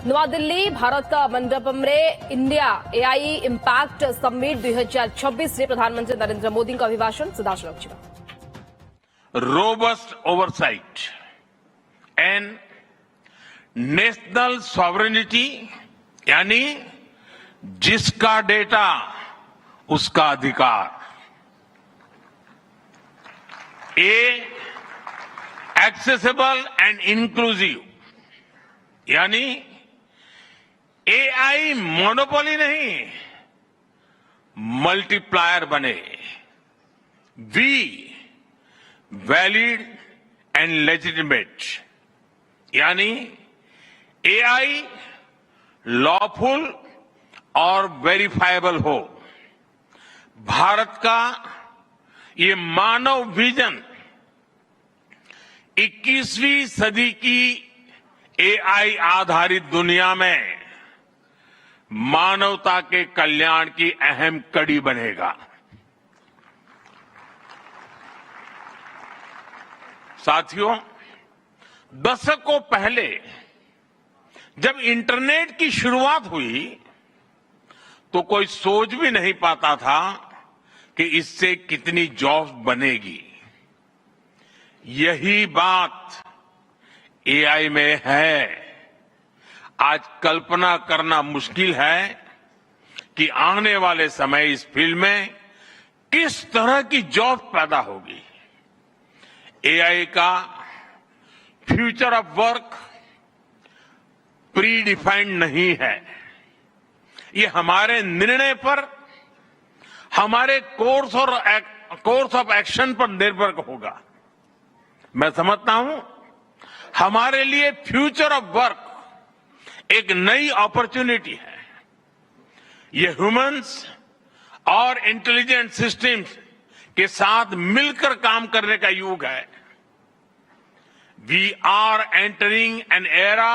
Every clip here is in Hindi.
ନୂଆଦିଲ୍ଲୀ ଭାରତ ମଣ୍ଡପମ୍ରେ ଇଣ୍ଡିଆ ଏଆଇ ଇମ୍ପାକ୍ଟ ସମିଟ୍ 2026ରେ ପ୍ରଧାନମନ୍ତ୍ରୀ ନରେନ୍ଦ୍ର ମୋଦିଙ୍କ ଅଭିଭାଷଣ ସିଧାସଳଖ ଯିବ। Robust oversight and national sovereignty यानी जिसका डेटा उसका अधिकार, एक्सेसिबल एंड इंक्लूसिव यानी एआई मोनोपोली नहीं मल्टीप्लायर बने, वैलिड एंड लेजिटिमेट यानी एआई लॉफुल और वेरीफाइबल हो। भारत का ये मानव विजन 21वीं सदी की एआई आधारित दुनिया में मानवता के कल्याण की अहम कड़ी बनेगा। साथियों, दशकों पहले जब इंटरनेट की शुरुआत हुई तो कोई सोच भी नहीं पाता था कि इससे कितनी जॉब्स बनेगी। यही बात एआई में है। आज कल्पना करना मुश्किल है कि आने वाले समय इस फील्ड में किस तरह की जॉब पैदा होगी। एआई का future of work pre defined नहीं है। ये हमारे निर्णय पर, हमारे कोर्स ऑफ एक्शन पर निर्भर होगा। मैं समझता हूं हमारे लिए फ्यूचर ऑफ वर्क एक नई अपॉर्चुनिटी है। ये ह्यूमंस और इंटेलिजेंट सिस्टम्स के साथ मिलकर काम करने का युग है। We are entering an era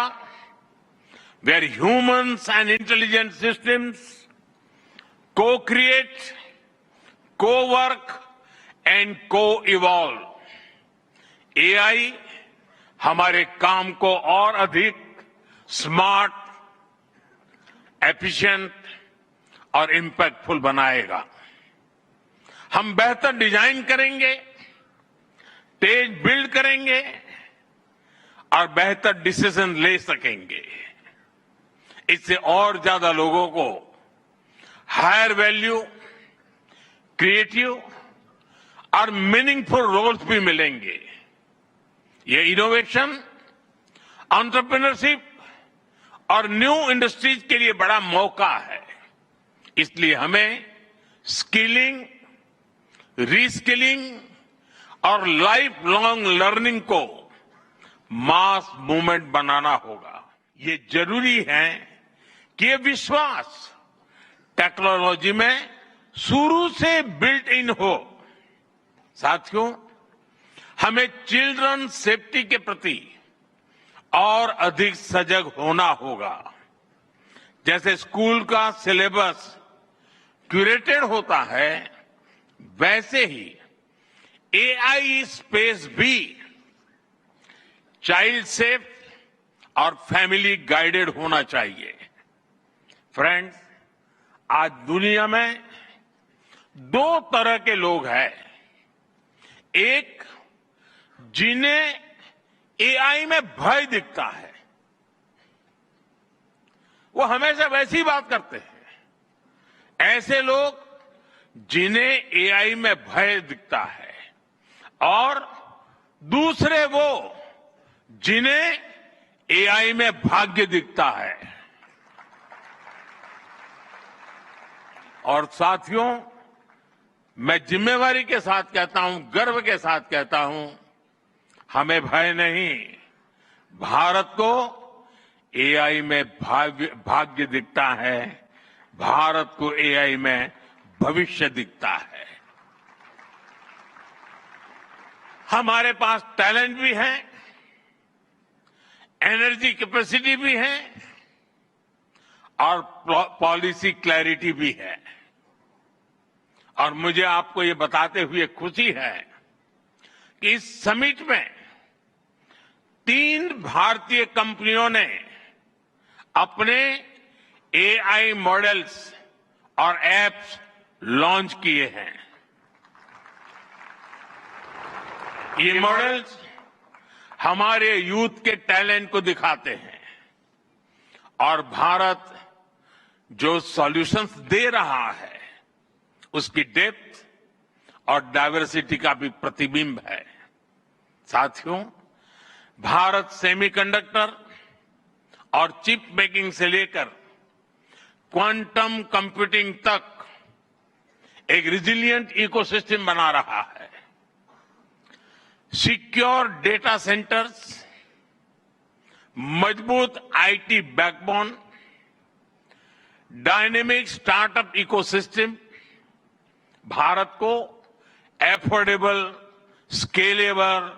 where humans and intelligent systems co-create, co-work and co-evolve. AI हमारे काम को और अधिक स्मार्ट, एफिशिएंट और इंपैक्टफुल बनाएगा। हम बेहतर डिजाइन करेंगे, तेज बिल्ड करेंगे और बेहतर डिसीजन ले सकेंगे। इससे और ज्यादा लोगों को हायर वैल्यू, क्रिएटिव और मीनिंगफुल रोल्स भी मिलेंगे। ये इनोवेशन, एंटरप्रेन्योरशिप और न्यू इंडस्ट्रीज के लिए बड़ा मौका है। इसलिए हमें स्किलिंग, रीस्किलिंग और लाइफ लॉन्ग लर्निंग को मास मूवमेंट बनाना होगा। ये जरूरी है कि ये विश्वास टेक्नोलॉजी में शुरू से बिल्ट इन हो। साथियों, हमें चिल्ड्रन सेफ्टी के प्रति और अधिक सजग होना होगा। जैसे स्कूल का सिलेबस क्यूरेटेड होता है, वैसे ही एआई स्पेस भी चाइल्ड सेफ और फैमिली गाइडेड होना चाहिए। फ्रेंड्स, आज दुनिया में दो तरह के लोग हैं। एक, जिन्हें एआई में भय दिखता है, वो हमेशा वैसी बात करते हैं। ऐसे लोग जिन्हें एआई में भय दिखता है, और दूसरे वो जिन्हें एआई में भाग्य दिखता है। और साथियों, मैं जिम्मेवारी के साथ कहता हूं, गर्व के साथ कहता हूं, हमें भय नहीं, भारत को एआई में भाग्य दिखता है, भारत को एआई में भविष्य दिखता है। हमारे पास टैलेंट भी है, एनर्जी कैपेसिटी भी है और पॉलिसी क्लैरिटी भी है। और मुझे आपको ये बताते हुए खुशी है कि इस समिट में 3 भारतीय कंपनियों ने अपने एआई मॉडल्स और एप्स लॉन्च किए हैं। ये मॉडल्स हमारे यूथ के टैलेंट को दिखाते हैं और भारत जो सॉल्यूशंस दे रहा है उसकी डेप्थ और डाइवर्सिटी का भी प्रतिबिंब है। साथियों, भारत सेमीकंडक्टर और चिप मेकिंग से लेकर क्वांटम कंप्यूटिंग तक एक रिजिलिएंट इकोसिस्टम बना रहा है। सिक्योर डेटा सेंटर्स, मजबूत IT backbone, dynamic startup ecosystem Bharat को एफोर्डेबल, स्केलेबल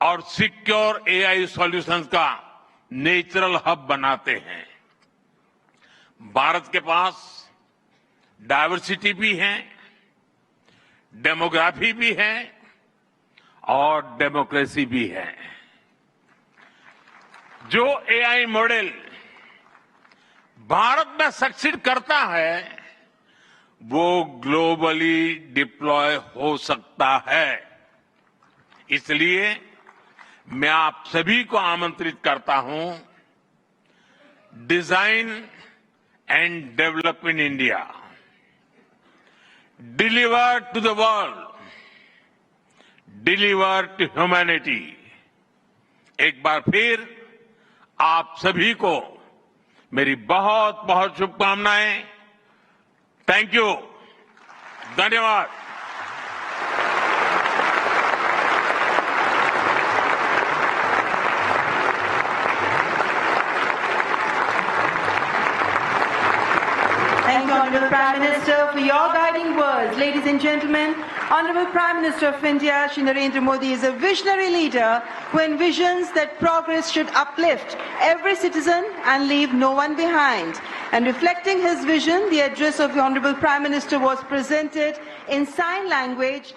और सिक्योर एआई सॉल्यूशंस का नेचुरल हब बनाते हैं। भारत के पास डाइवर्सिटी भी है, डेमोग्राफी भी है और डेमोक्रेसी भी है। जो एआई मॉडल भारत में सक्सीड करता है वो ग्लोबली डिप्लॉय हो सकता है। इसलिए मैं आप सभी को आमंत्रित करता हूं, design and develop in India, deliver to the world, deliver to humanity. एक बार फिर आप सभी को मेरी बहुत बहुत शुभकामनाएं। थैंक यू, धन्यवाद। Thank you, Honorable Prime Minister, for your guiding words. Ladies and gentlemen, Honorable Prime Minister of India, Shri Narendra Modi, is a visionary leader who envisions that progress should uplift every citizen and leave no one behind. And reflecting his vision, the address of the Honorable Prime Minister was presented in sign language.